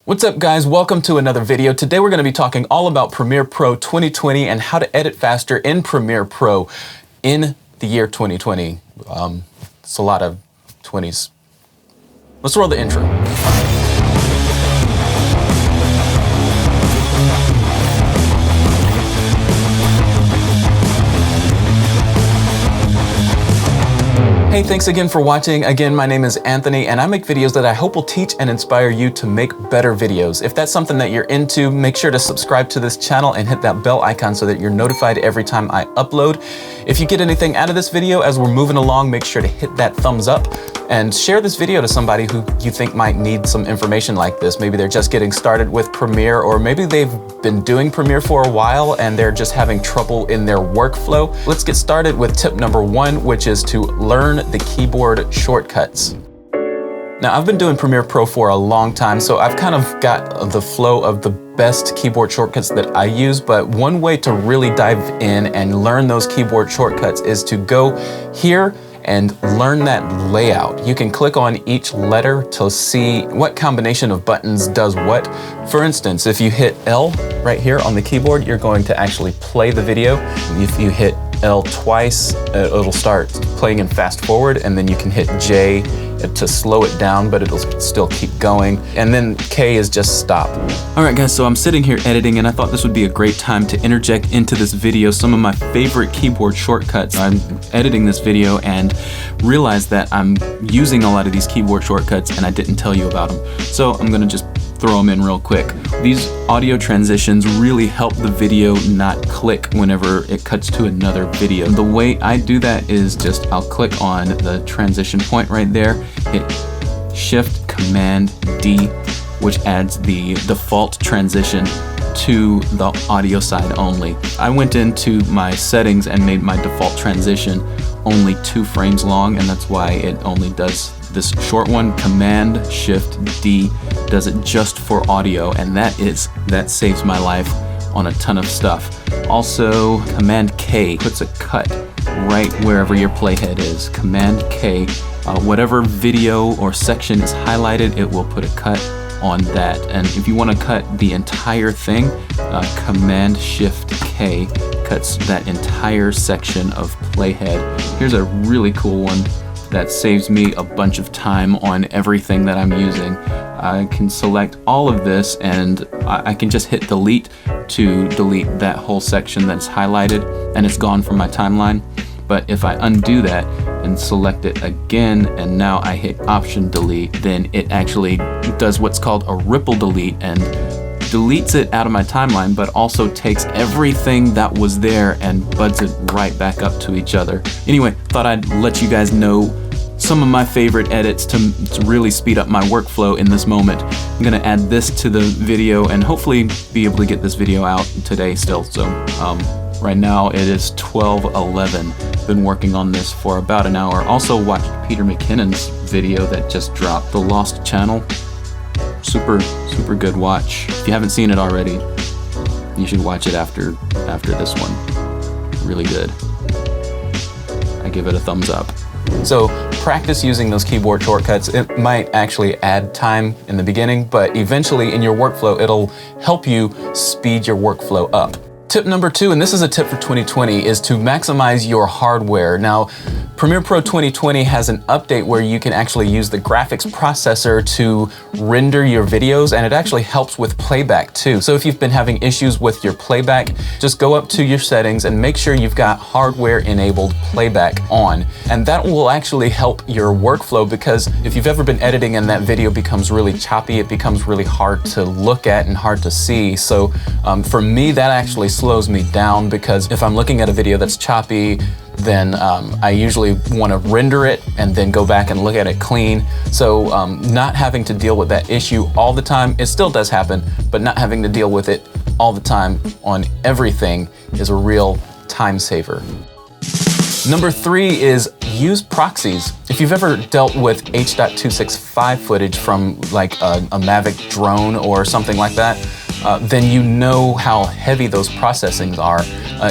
What's up guys, welcome to another video. Today we're going to be talking all about Premiere Pro 2020 and how to edit faster in Premiere Pro in the year 2020. It's a lot of 20s. Let's roll the intro. Hey, thanks again for watching. Again, my name is Anthony and I make videos that I hope will teach and inspire you to make better videos. If that's something that you're into, make sure to subscribe to this channel and hit that bell icon so that you're notified every time I upload. If you get anything out of this video as we're moving along, make sure to hit that thumbs up and share this video to somebody who you think might need some information like this. Maybe they're just getting started with Premiere, or maybe they've been doing Premiere for a while and they're just having trouble in their workflow. Let's get started with tip number 1, which is to learn the keyboard shortcuts. Now, I've been doing Premiere Pro for a long time, so I've kind of got the flow of the best keyboard shortcuts that I use, but one way to really dive in and learn those keyboard shortcuts is to go here and learn that layout. You can click on each letter to see what combination of buttons does what. For instance, if you hit L right here on the keyboard, you're going to actually play the video. If you hit L twice, it'll start playing in fast forward, and then you can hit J to slow it down, but it'll still keep going. And then K is just stop. All right guys, so I'm sitting here editing and I thought this would be a great time to interject into this video some of my favorite keyboard shortcuts. I'm editing this video and realized that I'm using a lot of these keyboard shortcuts and I didn't tell you about them. So I'm gonna just throw them in real quick. These audio transitions really help the video not click whenever it cuts to another video. The way I do that is just I'll click on the transition point right there, hit Shift Command D, which adds the default transition to the audio side only. I went into my settings and made my default transition only 2 frames long, and that's why it only does this short one. Command Shift D does it just for audio, and that saves my life on a ton of stuff. Also, Command K puts a cut right wherever your playhead is. Command K, whatever video or section is highlighted, it will put a cut on that. And if you want to cut the entire thing, Command Shift K cuts that entire section of playhead. Here's a really cool one that saves me a bunch of time on everything that I'm using. I can select all of this and I can just hit delete to delete that whole section that's highlighted, and it's gone from my timeline. But if I undo that and select it again, and now I hit Option Delete, then it actually does what's called a ripple delete and deletes it out of my timeline, but also takes everything that was there and buds it right back up to each other. Anyway, thought I'd let you guys know some of my favorite edits to really speed up my workflow in this moment. I'm gonna add this to the video and hopefully be able to get this video out today still. So right now it is 12:11. Been working on this for about an hour. Also watched Peter McKinnon's video that just dropped, The Lost Channel. Super good watch. If you haven't seen it already, you should watch it after this one. Really good. I give it a thumbs up. So practice using those keyboard shortcuts. It might actually add time in the beginning, but eventually in your workflow, it'll help you speed your workflow up. Tip number 2, and this is a tip for 2020, is to maximize your hardware. Now, Premiere Pro 2020 has an update where you can actually use the graphics processor to render your videos, and it actually helps with playback too. So if you've been having issues with your playback, just go up to your settings and make sure you've got hardware enabled playback on. And that will actually help your workflow, because if you've ever been editing and that video becomes really choppy, it becomes really hard to look at and hard to see. So for me, that actually slows me down, because if I'm looking at a video that's choppy, then I usually want to render it and then go back and look at it clean. So not having to deal with that issue all the time, it still does happen, but not having to deal with it all the time on everything is a real time saver. Number 3 is use proxies. If you've ever dealt with H.265 footage from like a Mavic drone or something like that, then you know how heavy those processings are.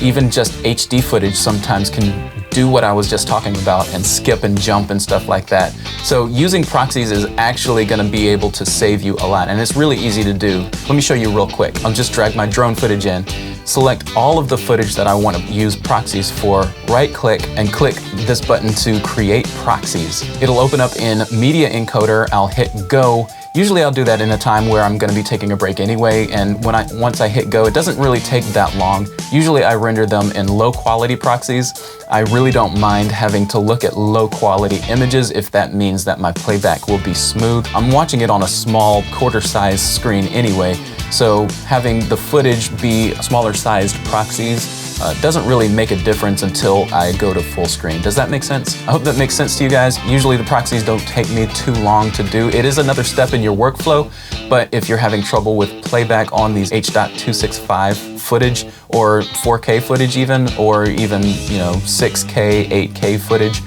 Even just HD footage sometimes can do what I was just talking about and skip and jump and stuff like that. So using Proxies is actually going to be able to save you a lot, and it's really easy to do. Let me show you real quick. I'll just drag my drone footage in, select all of the footage that I want to use Proxies for, right click and click this button to create Proxies. It'll open up in Media Encoder. I'll hit go. Usually I'll do that in a time where I'm going to be taking a break anyway, and once I hit go, it doesn't really take that long. Usually I render them in low quality Proxies. I really don't mind having to look at low quality images if that means that my playback will be smooth. I'm watching it on a small quarter-sized screen anyway, so having the footage be smaller sized Proxies doesn't really make a difference until I go to full screen. Does that make sense? I hope that makes sense to you guys. Usually the Proxies don't take me too long to do. It is another step in your workflow, but if you're having trouble with playback on these H.265 footage or 4K footage even, or even 6K, 8K footage,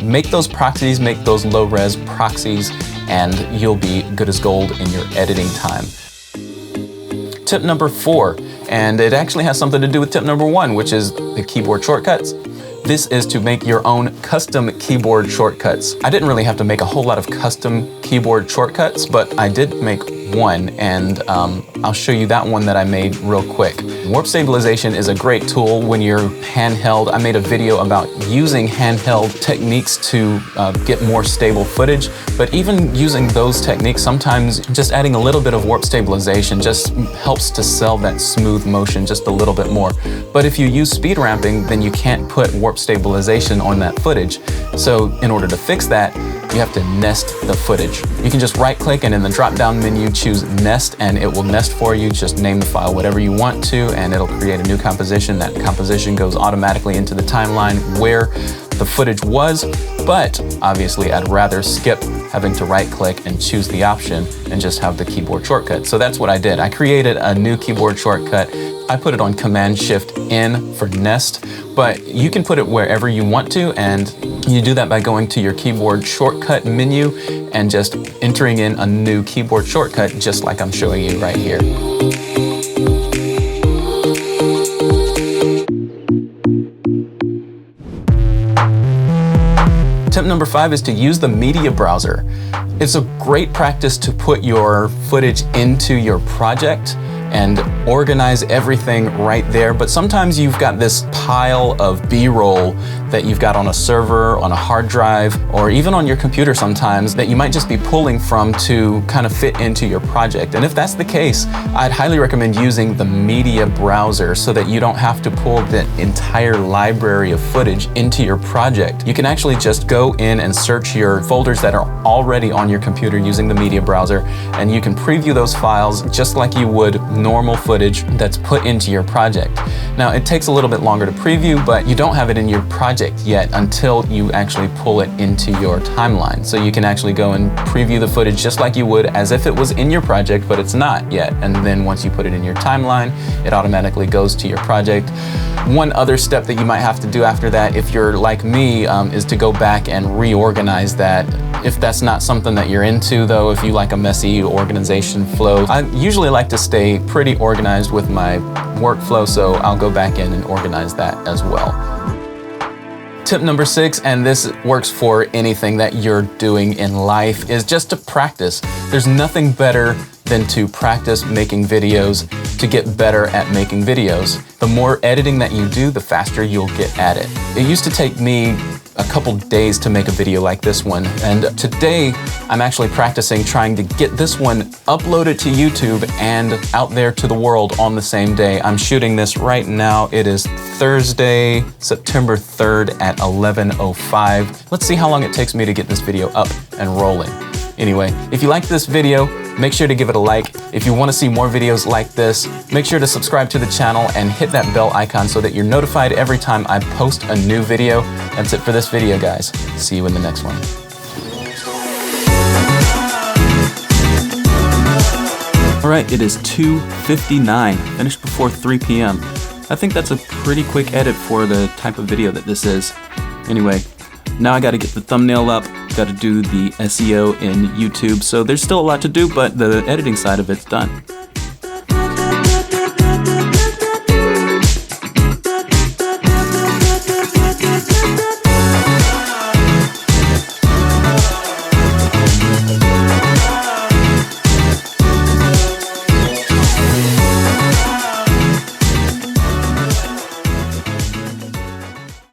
make those Proxies, make those low-res Proxies, and you'll be good as gold in your editing time. Tip number 4, and it actually has something to do with tip number 1, which is the keyboard shortcuts. This is to make your own custom keyboard shortcuts. I didn't really have to make a whole lot of custom keyboard shortcuts, but I did make one, and I'll show you that one that I made real quick. Warp stabilization is a great tool when you're handheld. I made a video about using handheld techniques to get more stable footage, but even using those techniques, sometimes just adding a little bit of warp stabilization just helps to sell that smooth motion just a little bit more. But if you use speed ramping, then you can't put warp stabilization on that footage. So in order to fix that, you have to nest the footage. You can just right click and in the drop down menu choose nest, and it will nest for you. Just name the file whatever you want to, and it'll create a new composition. That composition goes automatically into the timeline where the footage was, but obviously I'd rather skip having to right click and choose the option and just have the keyboard shortcut. So that's what I did. I created a new keyboard shortcut. I put it on Command-Shift-N for nest, but you can put it wherever you want to, and you do that by going to your keyboard shortcut menu and just entering in a new keyboard shortcut, just like I'm showing you right here. Tip number 5 is to use the media browser. It's a great practice to put your footage into your project and organize everything right there. But sometimes you've got this pile of B-roll that you've got on a server, on a hard drive, or even on your computer sometimes that you might just be pulling from to kind of fit into your project. And if that's the case, I'd highly recommend using the media browser so that you don't have to pull the entire library of footage into your project. You can actually just go in and search your folders that are already on your computer using the media browser, and you can preview those files just like you would normal footage that's put into your project. Now, it takes a little bit longer to preview, but you don't have it in your project yet until you actually pull it into your timeline. So you can actually go and preview the footage just like you would as if it was in your project, but it's not yet. And then once you put it in your timeline, it automatically goes to your project. One other step that you might have to do after that, if you're like me, is to go back and reorganize that. If that's not something that you're into though, if you like a messy organization flow, I usually like to stay pretty organized with my workflow, so I'll go back in and organize that as well. Tip number 6, and this works for anything that you're doing in life, is just to practice. There's nothing better than to practice making videos to get better at making videos. The more editing that you do, the faster you'll get at it. It used to take me a couple days to make a video like this one, and today I'm actually practicing trying to get this one uploaded to YouTube and out there to the world on the same day. I'm shooting this right now. It is Thursday, September 3rd at 11:05. Let's see how long it takes me to get this video up and rolling. Anyway, if you liked this video, make sure to give it a like. If you want to see more videos like this, make sure to subscribe to the channel and hit that bell icon so that you're notified every time I post a new video. That's it for this video, guys. See you in the next one. All right, it is 2:59, finished before 3 p.m. I think that's a pretty quick edit for the type of video that this is. Anyway, now I gotta get the thumbnail up, gotta do the SEO in YouTube, so there's still a lot to do, but the editing side of it's done.